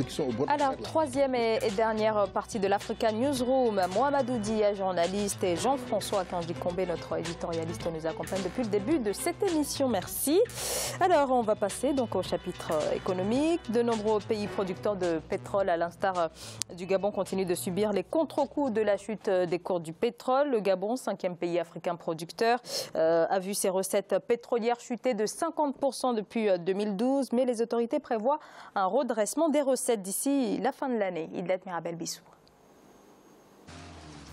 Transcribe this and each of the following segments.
ceux qui sont au bord de Alors, troisième et dernière partie de l'Africa Newsroom. Mohamedou Dia, journaliste, et Jean-François Kandji-Combé, notre éditorialiste, nous accompagne depuis le début de cette émission. Merci. Alors, on va passer donc au chapitre économique. De nombreux pays producteurs de pétrole, à l'instar du Gabon, continuent de subir les contre-coups de la chute des cours du pétrole. Le Gabon, 5e pays africain producteur, a vu ses recettes pétrolières chuter de 50% depuis 2012, mais les autorités prévoient un redressement des recettes d'ici la fin de l'année. Idlet Mirabel Bissou.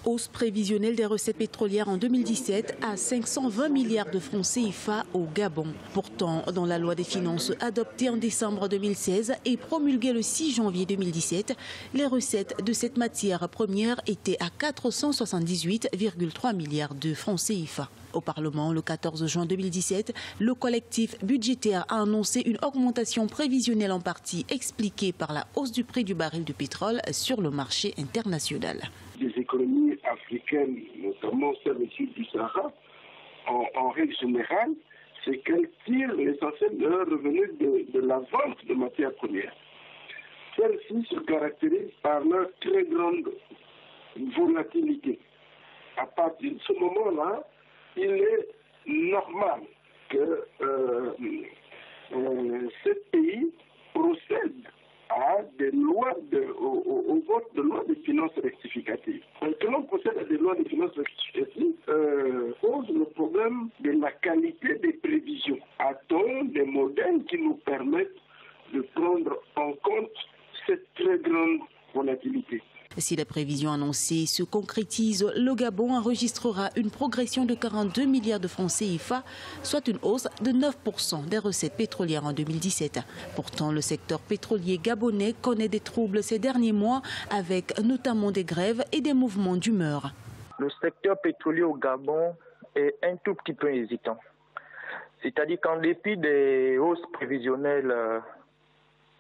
Hausse prévisionnelle des recettes pétrolières en 2017 à 520 milliards de francs CFA au Gabon. Pourtant, dans la loi des finances adoptée en décembre 2016 et promulguée le 6 janvier 2017, les recettes de cette matière première étaient à 478,3 milliards de francs CFA. Au Parlement, le 14 juin 2017, le collectif budgétaire a annoncé une augmentation prévisionnelle en partie expliquée par la hausse du prix du baril de pétrole sur le marché international. Les économies africaines, notamment celles du sud du Sahara, en règle générale, c'est qu'elles tirent l'essentiel de leurs revenus de la vente de matières premières. Celles-ci se caractérisent par leur très grande volatilité. À partir de ce moment-là, il est normal que ce pays procède à des lois au vote de lois de finances rectificatives. Que l'on procède à des lois de finances rectificatives pose le problème de la qualité des prévisions. A-t-on des modèles qui nous permettent de prendre en compte cette très grande volatilité? Si les prévisions annoncées se concrétisent, le Gabon enregistrera une progression de 42 milliards de francs CFA, soit une hausse de 9% des recettes pétrolières en 2017. Pourtant, le secteur pétrolier gabonais connaît des troubles ces derniers mois, avec notamment des grèves et des mouvements d'humeur. Le secteur pétrolier au Gabon est un tout petit peu hésitant. C'est-à-dire qu'en dépit des hausses prévisionnelles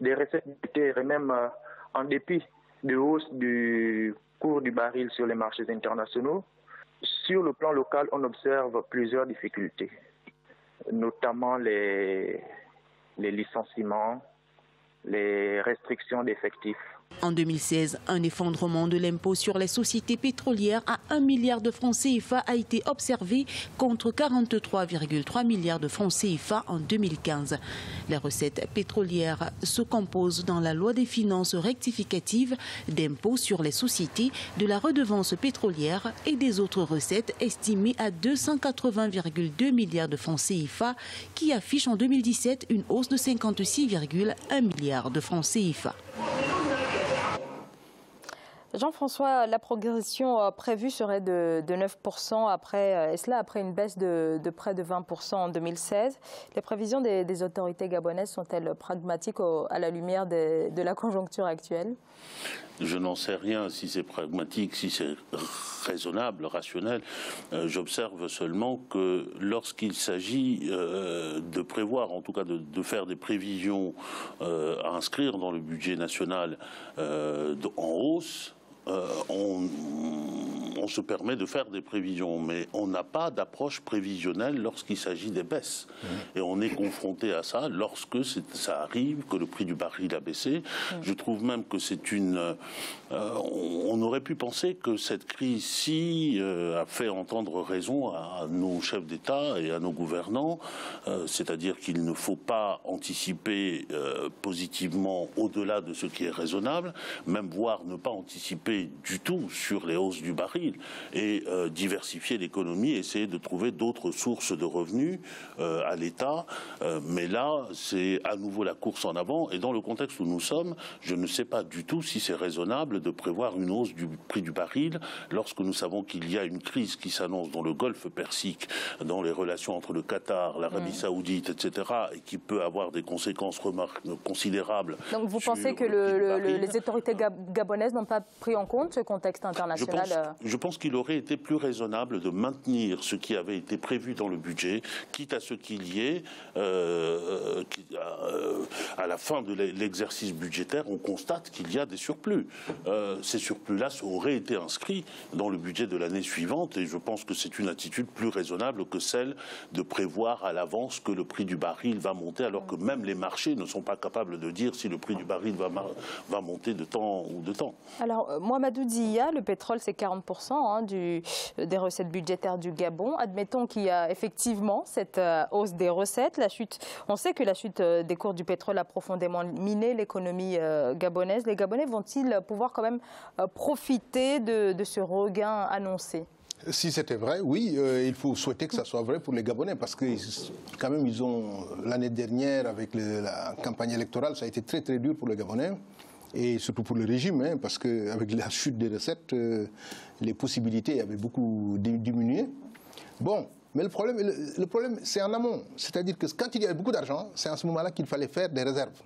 des recettes budgétaires et même en dépit de hausse du cours du baril sur les marchés internationaux, sur le plan local, on observe plusieurs difficultés, notamment les licenciements, les restrictions d'effectifs. En 2016, un effondrement de l'impôt sur les sociétés pétrolières à 1 milliard de francs CFA a été observé contre 43,3 milliards de francs CFA en 2015. Les recettes pétrolières se composent dans la loi des finances rectificatives d'impôt sur les sociétés, de la redevance pétrolière et des autres recettes estimées à 280,2 milliards de francs CFA qui affichent en 2017 une hausse de 56,1 milliards de francs CFA. Jean-François, la progression prévue serait de 9% après, et cela après une baisse de près de 20% en 2016. Les prévisions des autorités gabonaises sont-elles pragmatiques à la lumière de la conjoncture actuelle? Je n'en sais rien si c'est pragmatique, si c'est raisonnable, rationnel. J'observe seulement que lorsqu'il s'agit de prévoir, en tout cas de faire des prévisions à inscrire dans le budget national en hausse, on se permet de faire des prévisions, mais on n'a pas d'approche prévisionnelle lorsqu'il s'agit des baisses. Et on est confronté à ça lorsque ça arrive, que le prix du baril a baissé. Je trouve même que c'est une... on aurait pu penser que cette crise-ci a fait entendre raison à nos chefs d'État et à nos gouvernants, c'est-à-dire qu'il ne faut pas anticiper positivement au-delà de ce qui est raisonnable, même voire ne pas anticiper du tout sur les hausses du baril et diversifier l'économie, essayer de trouver d'autres sources de revenus à l'État. Mais là, c'est à nouveau la course en avant. Et dans le contexte où nous sommes, je ne sais pas du tout si c'est raisonnable de prévoir une hausse du prix du baril lorsque nous savons qu'il y a une crise qui s'annonce dans le Golfe Persique, dans les relations entre le Qatar, l'Arabie Saoudite, etc., et qui peut avoir des conséquences considérables. Donc vous pensez que les autorités gabonaises n'ont pas pris en compte ce contexte international? Je pense qu'il aurait été plus raisonnable de maintenir ce qui avait été prévu dans le budget, quitte à ce qu'il y ait, à la fin de l'exercice budgétaire, on constate qu'il y a des surplus. Ces surplus-là auraient été inscrits dans le budget de l'année suivante et je pense que c'est une attitude plus raisonnable que celle de prévoir à l'avance que le prix du baril va monter, alors que même les marchés ne sont pas capables de dire si le prix du baril va monter de temps ou de temps. Alors, Mohamedou Dia, le pétrole, c'est 40% des recettes budgétaires du Gabon. Admettons qu'il y a effectivement cette hausse des recettes. On sait que la chute des cours du pétrole a profondément miné l'économie gabonaise. Les Gabonais vont-ils pouvoir quand même profiter de ce regain annoncé? Si c'était vrai, oui, il faut souhaiter que ça soit vrai pour les Gabonais parce que quand même ils ont, l'année dernière avec la campagne électorale, ça a été très très dur pour les Gabonais et surtout pour le régime, hein, parce qu'avec la chute des recettes, les possibilités avaient beaucoup diminué. Bon, mais le problème c'est en amont, c'est-à-dire que quand il y avait beaucoup d'argent, c'est en ce moment-là qu'il fallait faire des réserves,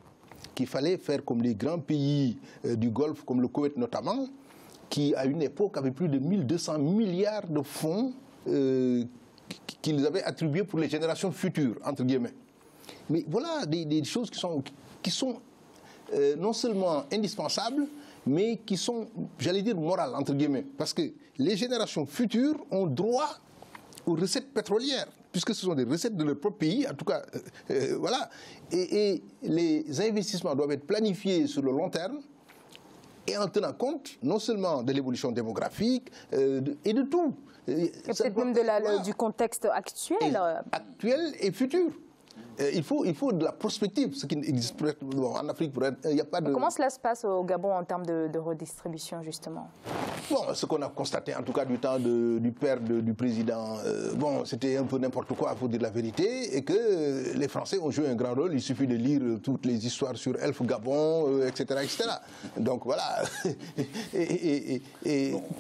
qu'il fallait faire comme les grands pays du Golfe, comme le Koweït notamment, qui à une époque avait plus de 1200 milliards de fonds qu'ils avaient attribués pour les générations futures, entre guillemets. Mais voilà des choses qui sont non seulement indispensables, mais qui sont, j'allais dire, morales, entre guillemets. Parce que les générations futures ont droit aux recettes pétrolières, puisque ce sont des recettes de leur propre pays, en tout cas, voilà. Et les investissements doivent être planifiés sur le long terme, et en tenant compte non seulement de l'évolution démographique et de tout. Et peut-être même du contexte actuel. Actuel et futur. Il faut de la prospective, ce qui existe en Afrique. Il n'y a pas de... Comment cela se passe au Gabon en termes de redistribution, justement? Bon, ce qu'on a constaté, en tout cas du temps du père du président, bon, c'était un peu n'importe quoi, il faut dire la vérité, et que les Français ont joué un grand rôle. Il suffit de lire toutes les histoires sur Elf Gabon, etc., etc. Donc voilà.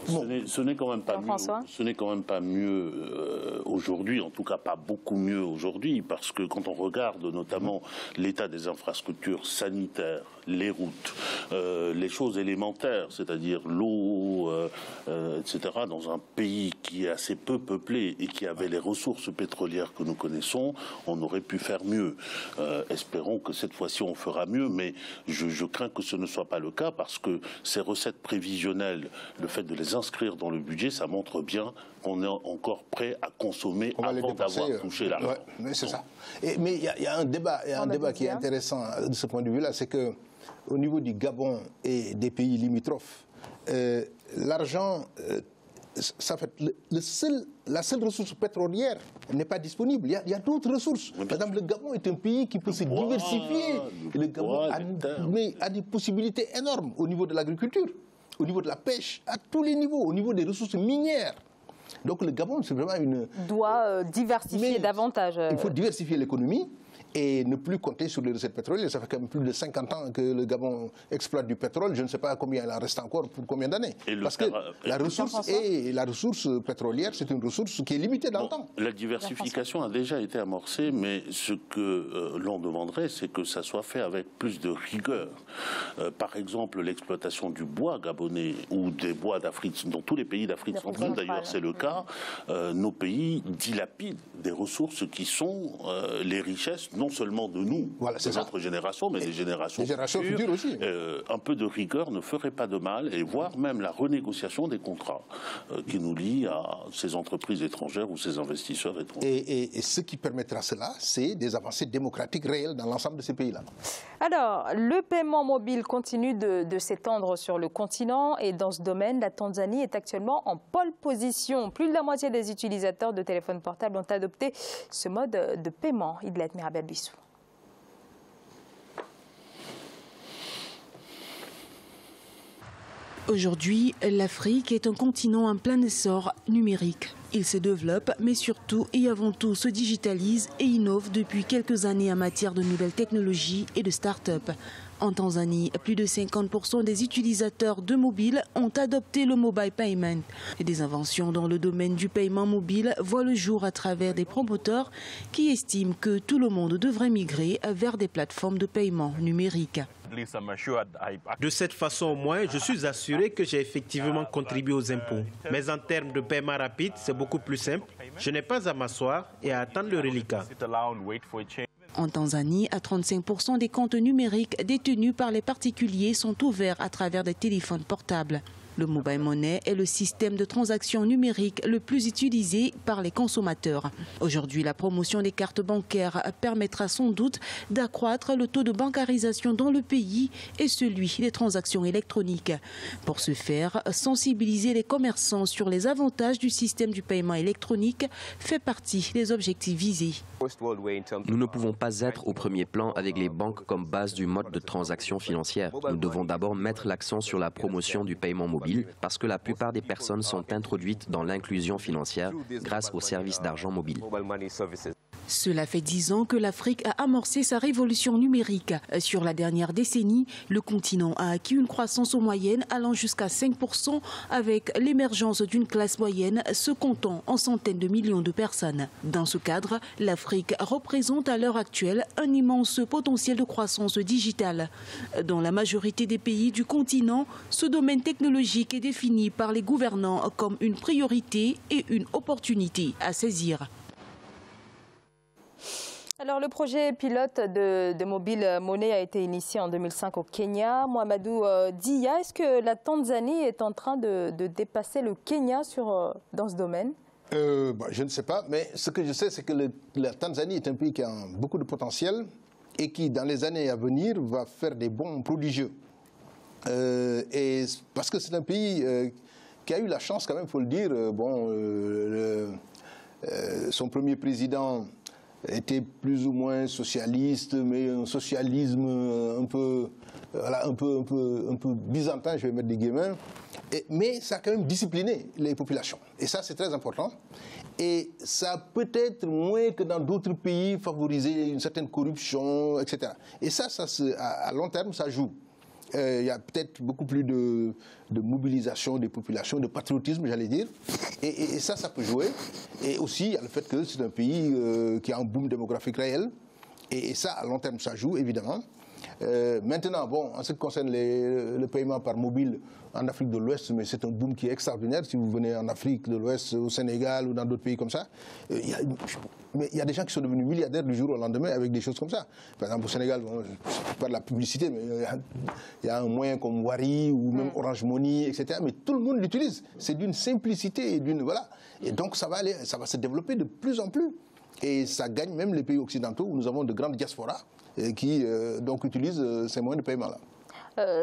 Bon, ce n'est quand même pas mieux. Ce n'est quand même pas mieux aujourd'hui, en tout cas pas beaucoup mieux aujourd'hui, parce que quand on regarde notamment l'état des infrastructures sanitaires, les routes, les choses élémentaires, c'est-à-dire l'eau, etc., dans un pays qui est assez peu peuplé et qui avait les ressources pétrolières que nous connaissons, on aurait pu faire mieux. Espérons que cette fois-ci on fera mieux, mais je crains que ce ne soit pas le cas parce que ces recettes prévisionnelles, le fait de les inscrire dans le budget, ça montre bien qu'on est encore prêt à consommer avant d'avoir touché l'argent. Ouais, c'est ça. Mais il y a un débat, qui est intéressant de ce point de vue-là, c'est que au niveau du Gabon et des pays limitrophes, l'argent, la seule ressource pétrolière n'est pas disponible. Il y a d'autres ressources. Par exemple, le Gabon est un pays qui peut se diversifier. Le Gabon a des possibilités énormes au niveau de l'agriculture, au niveau de la pêche, à tous les niveaux, au niveau des ressources minières. Donc le Gabon, c'est vraiment doit diversifier davantage. Il faut diversifier l'économie et ne plus compter sur les recettes pétrolières. Ça fait quand même plus de 50 ans que le Gabon exploite du pétrole. Je ne sais pas combien il en reste encore, pour combien d'années. Parce que la ressource pétrolière, c'est une ressource qui est limitée dans le temps. La diversification a déjà été amorcée, mais ce que l'on demanderait, c'est que ça soit fait avec plus de rigueur. Par exemple, l'exploitation du bois gabonais ou des bois d'Afrique, dans tous les pays d'Afrique centrale, d'ailleurs c'est le cas, nos pays dilapident des ressources qui sont les richesses non seulement de nous, de notre génération, mais des générations futures aussi. Un peu de rigueur ne ferait pas de mal, et voire même la renégociation des contrats qui nous lient à ces entreprises étrangères ou ces investisseurs étrangers. Et ce qui permettra cela, c'est des avancées démocratiques réelles dans l'ensemble de ces pays-là. Alors, le paiement mobile continue de s'étendre sur le continent, et dans ce domaine, la Tanzanie est actuellement en pole position. Plus de la moitié des utilisateurs de téléphones portables ont adopté ce mode de paiement. Idlet Mirabel Bissou. Aujourd'hui, l'Afrique est un continent en plein essor numérique. Il se développe, mais surtout et avant tout se digitalise et innove depuis quelques années en matière de nouvelles technologies et de start-up. En Tanzanie, plus de 50% des utilisateurs de mobile ont adopté le mobile payment. Et des inventions dans le domaine du paiement mobile voient le jour à travers des promoteurs qui estiment que tout le monde devrait migrer vers des plateformes de paiement numérique. De cette façon, au moins, je suis assuré que j'ai effectivement contribué aux impôts. Mais en termes de paiement rapide, c'est beaucoup plus simple. Je n'ai pas à m'asseoir et à attendre le reliquat. En Tanzanie, à 35% des comptes numériques détenus par les particuliers sont ouverts à travers des téléphones portables. Le mobile money est le système de transaction numérique le plus utilisé par les consommateurs. Aujourd'hui, la promotion des cartes bancaires permettra sans doute d'accroître le taux de bancarisation dans le pays et celui des transactions électroniques. Pour ce faire, sensibiliser les commerçants sur les avantages du système du paiement électronique fait partie des objectifs visés. Nous ne pouvons pas être au premier plan avec les banques comme base du mode de transaction financière. Nous devons d'abord mettre l'accent sur la promotion du paiement mobile parce que la plupart des personnes sont introduites dans l'inclusion financière grâce aux services d'argent mobile. Cela fait 10 ans que l'Afrique a amorcé sa révolution numérique. Sur la dernière décennie, le continent a acquis une croissance moyenne allant jusqu'à 5% avec l'émergence d'une classe moyenne se comptant en centaines de millions de personnes. Dans ce cadre, l'Afrique représente à l'heure actuelle un immense potentiel de croissance digitale. Dans la majorité des pays du continent, ce domaine technologique est défini par les gouvernants comme une priorité et une opportunité à saisir. Alors, le projet pilote de mobile money a été initié en 2005 au Kenya. Mohamedou Dia, est-ce que la Tanzanie est en train de dépasser le Kenya dans ce domaine? Je ne sais pas, mais ce que je sais, c'est que la Tanzanie est un pays qui a beaucoup de potentiel et qui, dans les années à venir, va faire des bons prodigieux. Et parce que c'est un pays qui a eu la chance, quand même, il faut le dire. Son premier président était plus ou moins socialiste, mais un socialisme un peu byzantin, je vais mettre des guillemets. Mais ça a quand même discipliné les populations. Et ça, c'est très important. Et ça a peut-être moins que dans d'autres pays favorisé une certaine corruption, etc. Et ça à long terme, ça joue. Il y a peut-être beaucoup plus de mobilisation des populations, de patriotisme, j'allais dire. Et ça peut jouer. Et aussi, il y a le fait que c'est un pays qui a un boom démographique réel. Et ça, à long terme, ça joue, évidemment. Maintenant, en ce qui concerne le paiement par mobile en Afrique de l'Ouest, mais c'est un boom qui est extraordinaire. Si vous venez en Afrique de l'Ouest, au Sénégal ou dans d'autres pays comme ça, il y a des gens qui sont devenus milliardaires du jour au lendemain avec des choses comme ça. Par exemple, au Sénégal, je ne fais pas de la publicité, mais il y a un moyen comme Wari ou même Orange Money, etc. Mais tout le monde l'utilise. C'est d'une simplicité et d'une... Voilà. Et donc, ça va se développer de plus en plus. Et ça gagne même les pays occidentaux où nous avons de grandes diasporas qui donc utilisent ces moyens de paiement-là.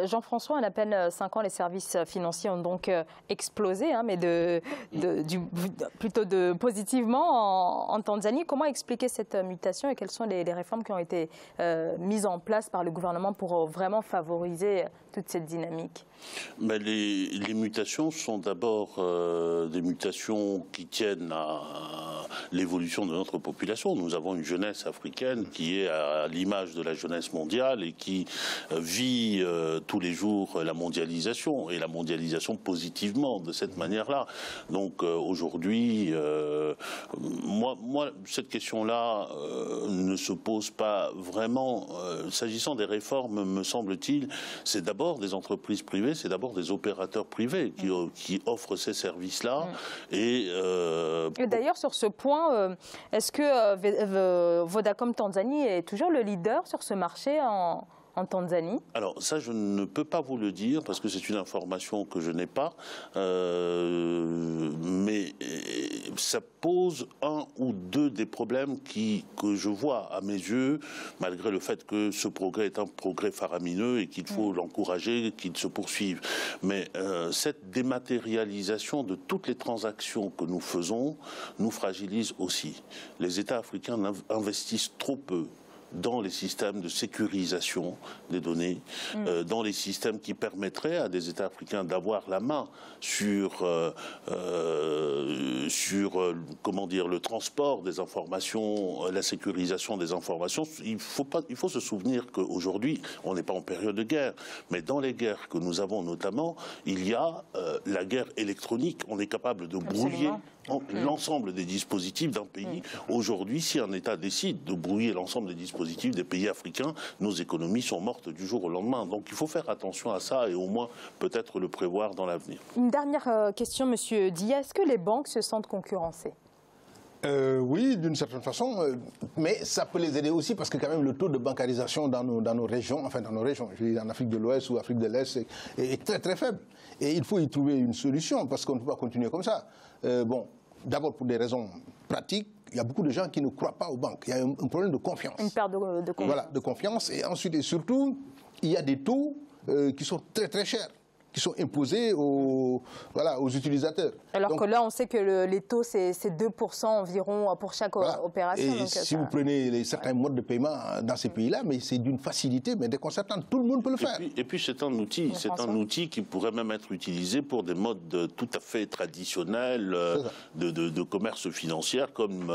Jean-François, en à peine 5 ans, les services financiers ont donc explosé, mais plutôt positivement en Tanzanie. Comment expliquer cette mutation et quelles sont les réformes qui ont été mises en place par le gouvernement pour vraiment favoriser toute cette dynamique? Les mutations sont d'abord des mutations qui tiennent à l'évolution de notre population. Nous avons une jeunesse africaine qui est à l'image de la jeunesse mondiale et qui vit tous les jours la mondialisation, et la mondialisation positivement de cette manière-là. Donc aujourd'hui, moi, cette question-là ne se pose pas vraiment. S'agissant des réformes, me semble-t-il, c'est d'abord des entreprises privées, c'est d'abord des opérateurs privés qui offrent ces services-là. Et d'ailleurs, sur ce point, est-ce que Vodacom Tanzanie est toujours le leader sur ce marché en Tanzanie? Alors ça, je ne peux pas vous le dire parce que c'est une information que je n'ai pas, mais ça pose un ou deux des problèmes que je vois à mes yeux, malgré le fait que ce progrès est un progrès faramineux et qu'il faut l'encourager, qu'il se poursuive. Mais cette dématérialisation de toutes les transactions que nous faisons nous fragilise aussi. Les États africains investissent trop peu dans les systèmes de sécurisation des données, dans les systèmes qui permettraient à des États africains d'avoir la main sur comment dire, le transport des informations, la sécurisation des informations. Il faut se souvenir qu'aujourd'hui, on n'est pas en période de guerre, mais dans les guerres que nous avons notamment, il y a la guerre électronique. On est capable de brouiller l'ensemble des dispositifs d'un pays. Aujourd'hui, si un État décide de brouiller l'ensemble des dispositifs des pays africains, nos économies sont mortes du jour au lendemain. Donc il faut faire attention à ça et au moins peut-être le prévoir dans l'avenir. Une dernière question, Monsieur Dia. Est-ce que les banques se sentent concurrencées? Oui, d'une certaine façon, mais ça peut les aider aussi parce que quand même le taux de bancarisation dans nos régions, je dis en Afrique de l'Ouest ou Afrique de l'Est, est très très faible. Et il faut y trouver une solution parce qu'on ne peut pas continuer comme ça. Bon, d'abord pour des raisons pratiques, il y a beaucoup de gens qui ne croient pas aux banques. Il y a un problème de confiance. Une perte de confiance. Voilà, de confiance. Et ensuite et surtout, il y a des taux qui sont très très chers, qui sont imposés aux utilisateurs. Alors que là, on sait que les taux, c'est 2% environ pour chaque opération. Et donc, si vous prenez certains modes de paiement dans ces pays-là, mais c'est d'une facilité mais déconcertante. Tout le monde peut le faire. Et puis c'est un outil qui pourrait même être utilisé pour des modes tout à fait traditionnels de commerce financier, comme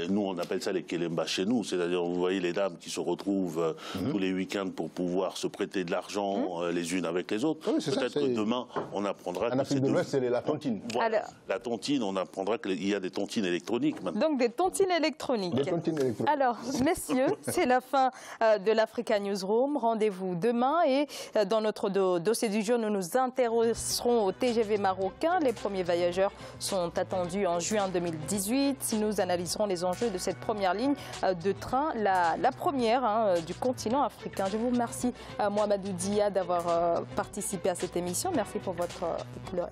nous on appelle ça les kelemba chez nous, c'est-à-dire vous voyez les dames qui se retrouvent tous les week-ends pour pouvoir se prêter de l'argent les unes avec les autres. Oui, peut-être que demain, on apprendra en Afrique de l'Ouest, c'est la tontine. Voilà. La tontine, on apprendra qu'il y a des tontines électroniques maintenant. Donc des tontines électroniques. Des tontines électroniques. Alors, messieurs, c'est la fin de l'Africa Newsroom. Rendez-vous demain et dans notre dossier du jour, nous nous intéresserons au TGV marocain. Les premiers voyageurs sont attendus en juin 2018. Nous analyserons les enjeux de cette première ligne de train, la première du continent africain. Je vous remercie, Mohamedou Dia, d'avoir participé à cette émission. Merci pour votre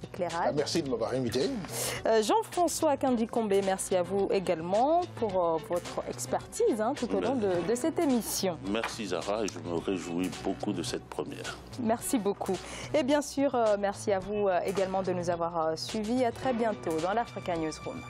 éclairage. Merci de m'avoir invité. Jean-François Kandji-Kombe, merci à vous également pour votre expertise tout au long de cette émission. Merci Zahra et je me réjouis beaucoup de cette première. Merci beaucoup. Et bien sûr, merci à vous également de nous avoir suivis. À très bientôt dans l'Africa Newsroom.